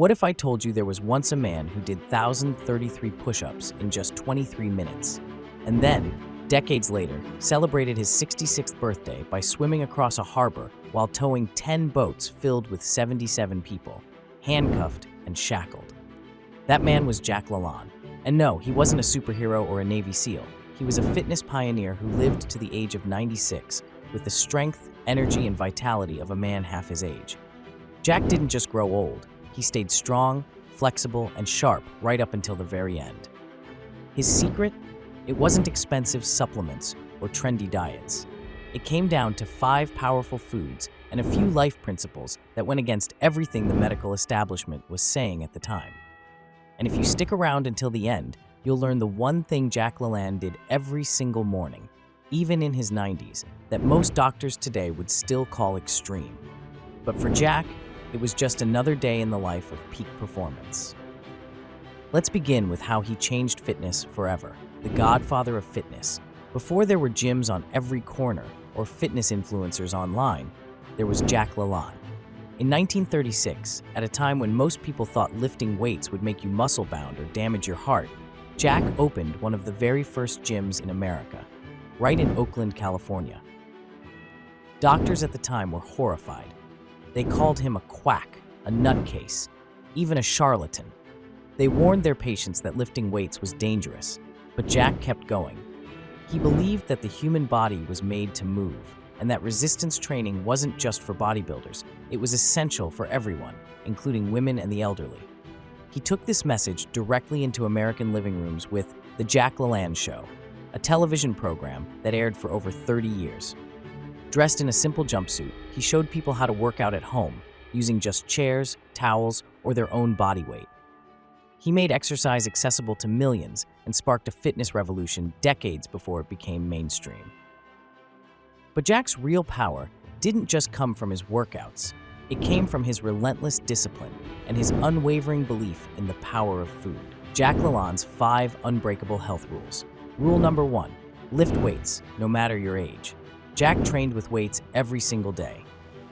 What if I told you there was once a man who did 1,033 push-ups in just 23 minutes, and then, decades later, celebrated his 66th birthday by swimming across a harbor while towing 10 boats filled with 77 people, handcuffed and shackled? That man was Jack LaLanne. And no, he wasn't a superhero or a Navy SEAL. He was a fitness pioneer who lived to the age of 96 with the strength, energy, and vitality of a man half his age. Jack didn't just grow old. He stayed strong, flexible, and sharp right up until the very end. His secret? It wasn't expensive supplements or trendy diets. It came down to 5 powerful foods and a few life principles that went against everything the medical establishment was saying at the time. And if you stick around until the end, you'll learn the one thing Jack LaLanne did every single morning, even in his 90s, that most doctors today would still call extreme. But for Jack, it was just another day in the life of peak performance. Let's begin with how he changed fitness forever, the godfather of fitness. Before there were gyms on every corner or fitness influencers online, there was Jack LaLanne. In 1936, at a time when most people thought lifting weights would make you muscle-bound or damage your heart, Jack opened one of the very first gyms in America, right in Oakland, California. Doctors at the time were horrified. They called him a quack, a nutcase, even a charlatan. They warned their patients that lifting weights was dangerous, but Jack kept going. He believed that the human body was made to move, and that resistance training wasn't just for bodybuilders, it was essential for everyone, including women and the elderly. He took this message directly into American living rooms with The Jack LaLanne Show, a television program that aired for over 30 years. Dressed in a simple jumpsuit, he showed people how to work out at home, using just chairs, towels, or their own body weight. He made exercise accessible to millions and sparked a fitness revolution decades before it became mainstream. But Jack's real power didn't just come from his workouts. It came from his relentless discipline and his unwavering belief in the power of food. Jack LaLanne's 5 unbreakable health rules. Rule number 1, lift weights, no matter your age. Jack trained with weights every single day.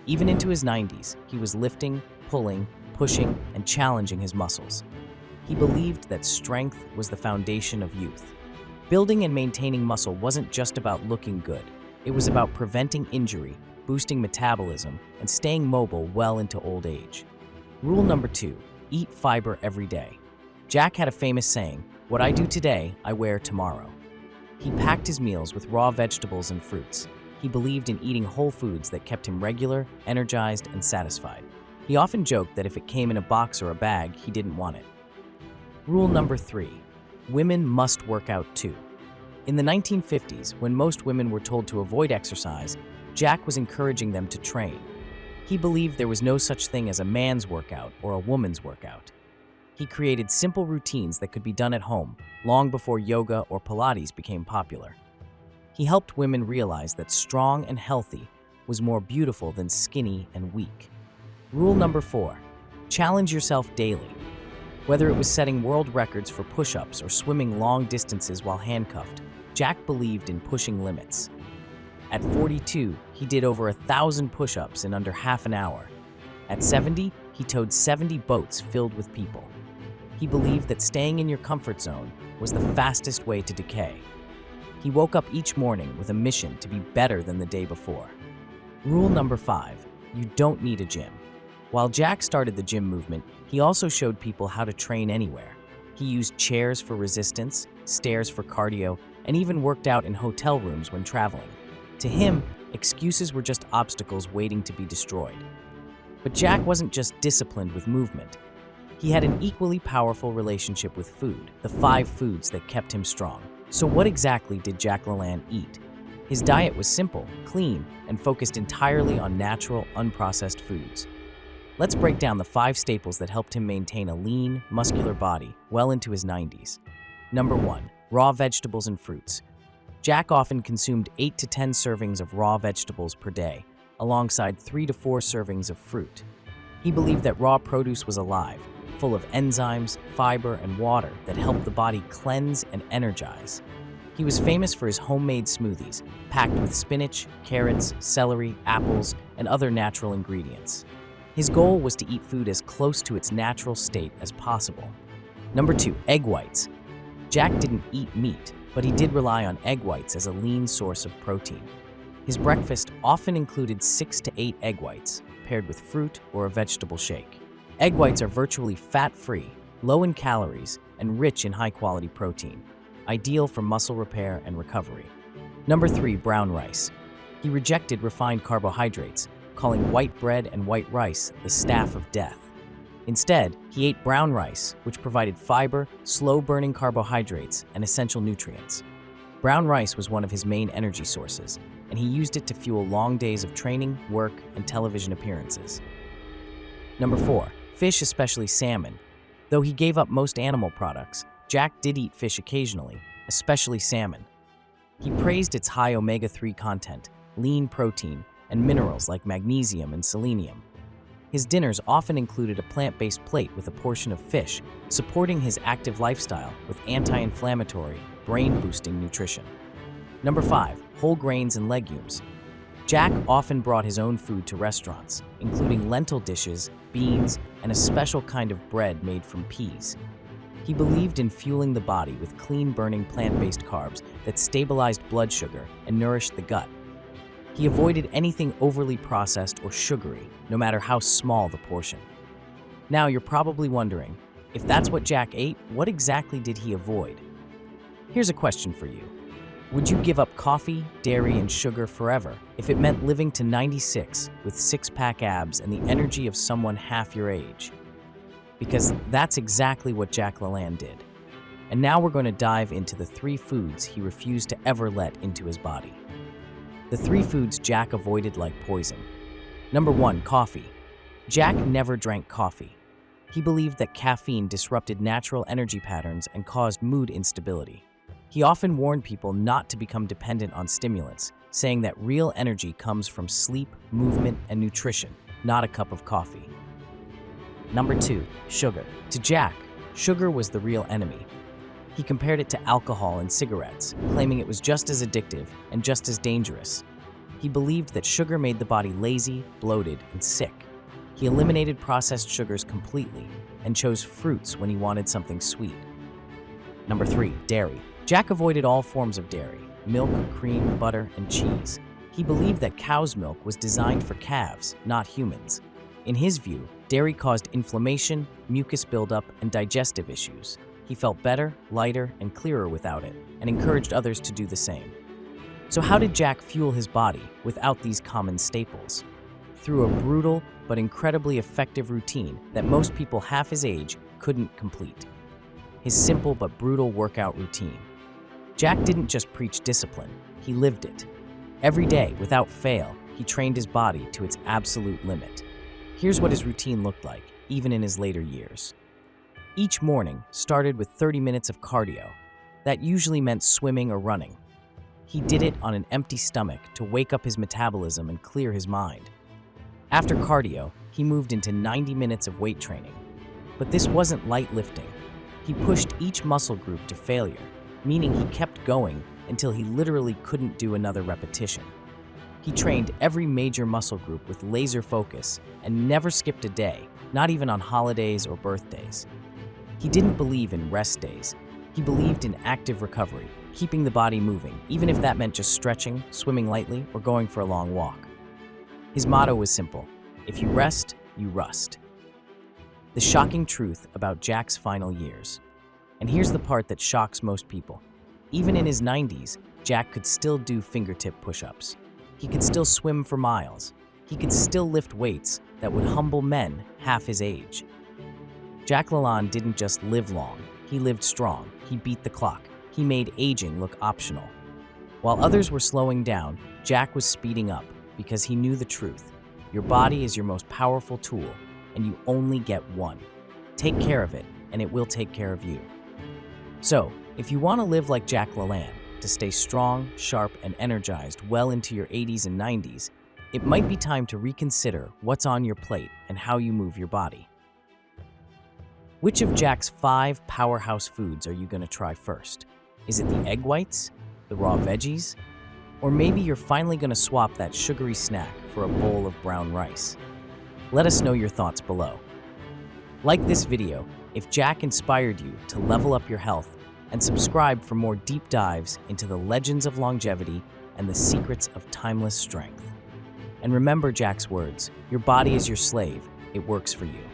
Even into his 90s, he was lifting, pulling, pushing, and challenging his muscles. He believed that strength was the foundation of youth. Building and maintaining muscle wasn't just about looking good. It was about preventing injury, boosting metabolism, and staying mobile well into old age. Rule number 2, eat fiber every day. Jack had a famous saying, "What I do today, I wear tomorrow." He packed his meals with raw vegetables and fruits. He believed in eating whole foods that kept him regular, energized, and satisfied. He often joked that if it came in a box or a bag, he didn't want it. Rule number 3, women must work out too. In the 1950s, when most women were told to avoid exercise, Jack was encouraging them to train. He believed there was no such thing as a man's workout or a woman's workout. He created simple routines that could be done at home, long before yoga or Pilates became popular. He helped women realize that strong and healthy was more beautiful than skinny and weak. Rule number 4, challenge yourself daily. Whether it was setting world records for push-ups or swimming long distances while handcuffed, Jack believed in pushing limits. At 42, he did over 1,000 push-ups in under half an hour. At 70, he towed 70 boats filled with people. He believed that staying in your comfort zone was the fastest way to decay. He woke up each morning with a mission to be better than the day before. Rule number 5, you don't need a gym. While Jack started the gym movement, he also showed people how to train anywhere. He used chairs for resistance, stairs for cardio, and even worked out in hotel rooms when traveling. To him, excuses were just obstacles waiting to be destroyed. But Jack wasn't just disciplined with movement. He had an equally powerful relationship with food, the 5 foods that kept him strong. So what exactly did Jack LaLanne eat? His diet was simple, clean, and focused entirely on natural, unprocessed foods. Let's break down the 5 staples that helped him maintain a lean, muscular body well into his 90s. Number 1, raw vegetables and fruits. Jack often consumed 8 to 10 servings of raw vegetables per day, alongside 3 to 4 servings of fruit. He believed that raw produce was alive, full of enzymes, fiber, and water that helped the body cleanse and energize. He was famous for his homemade smoothies, packed with spinach, carrots, celery, apples, and other natural ingredients. His goal was to eat food as close to its natural state as possible. Number 2, egg whites. Jack didn't eat meat, but he did rely on egg whites as a lean source of protein. His breakfast often included 6 to 8 egg whites, paired with fruit or a vegetable shake. Egg whites are virtually fat-free, low in calories, and rich in high-quality protein, ideal for muscle repair and recovery. Number 3, brown rice. He rejected refined carbohydrates, calling white bread and white rice the staff of death. Instead, he ate brown rice, which provided fiber, slow-burning carbohydrates, and essential nutrients. Brown rice was one of his main energy sources, and he used it to fuel long days of training, work, and television appearances. Number 4, fish, especially salmon. Though he gave up most animal products, Jack did eat fish occasionally, especially salmon. He praised its high omega-3 content, lean protein, and minerals like magnesium and selenium. His dinners often included a plant-based plate with a portion of fish, supporting his active lifestyle with anti-inflammatory, brain-boosting nutrition. Number 5, whole grains and legumes. Jack often brought his own food to restaurants, including lentil dishes, beans, and a special kind of bread made from peas. He believed in fueling the body with clean-burning plant-based carbs that stabilized blood sugar and nourished the gut. He avoided anything overly processed or sugary, no matter how small the portion. Now you're probably wondering, if that's what Jack ate, what exactly did he avoid? Here's a question for you. Would you give up coffee, dairy, and sugar forever if it meant living to 96 with six-pack abs and the energy of someone half your age? Because that's exactly what Jack LaLanne did. And now we're going to dive into the 3 foods he refused to ever let into his body. The 3 foods Jack avoided like poison. Number 1, coffee. Jack never drank coffee. He believed that caffeine disrupted natural energy patterns and caused mood instability. He often warned people not to become dependent on stimulants, saying that real energy comes from sleep, movement, and nutrition, not a cup of coffee. Number 2, sugar. To Jack, sugar was the real enemy. He compared it to alcohol and cigarettes, claiming it was just as addictive and just as dangerous. He believed that sugar made the body lazy, bloated, and sick. He eliminated processed sugars completely and chose fruits when he wanted something sweet. Number 3, dairy. Jack avoided all forms of dairy: milk, cream, butter, and cheese. He believed that cow's milk was designed for calves, not humans. In his view, dairy caused inflammation, mucus buildup, and digestive issues. He felt better, lighter, and clearer without it, and encouraged others to do the same. So how did Jack fuel his body without these common staples? Through a brutal but incredibly effective routine that most people half his age couldn't complete. His simple but brutal workout routine. Jack didn't just preach discipline, he lived it. Every day, without fail, he trained his body to its absolute limit. Here's what his routine looked like, even in his later years. Each morning started with 30 minutes of cardio. That usually meant swimming or running. He did it on an empty stomach to wake up his metabolism and clear his mind. After cardio, he moved into 90 minutes of weight training. But this wasn't light lifting. He pushed each muscle group to failure, meaning he kept going until he literally couldn't do another repetition. He trained every major muscle group with laser focus and never skipped a day, not even on holidays or birthdays. He didn't believe in rest days. He believed in active recovery, keeping the body moving, even if that meant just stretching, swimming lightly, or going for a long walk. His motto was simple: if you rest, you rust. The shocking truth about Jack's final years. And here's the part that shocks most people. Even in his 90s, Jack could still do fingertip push-ups. He could still swim for miles. He could still lift weights that would humble men half his age. Jack LaLanne didn't just live long, he lived strong. He beat the clock. He made aging look optional. While others were slowing down, Jack was speeding up because he knew the truth. Your body is your most powerful tool, and you only get one. Take care of it, and it will take care of you. So, if you want to live like Jack LaLanne, to stay strong, sharp, and energized well into your 80s and 90s, it might be time to reconsider what's on your plate and how you move your body. Which of Jack's 5 powerhouse foods are you going to try first? Is it the egg whites, the raw veggies, or maybe you're finally going to swap that sugary snack for a bowl of brown rice? Let us know your thoughts below. Like this video if Jack inspired you to level up your health, and subscribe for more deep dives into the legends of longevity and the secrets of timeless strength. And remember Jack's words, your body is your slave, it works for you.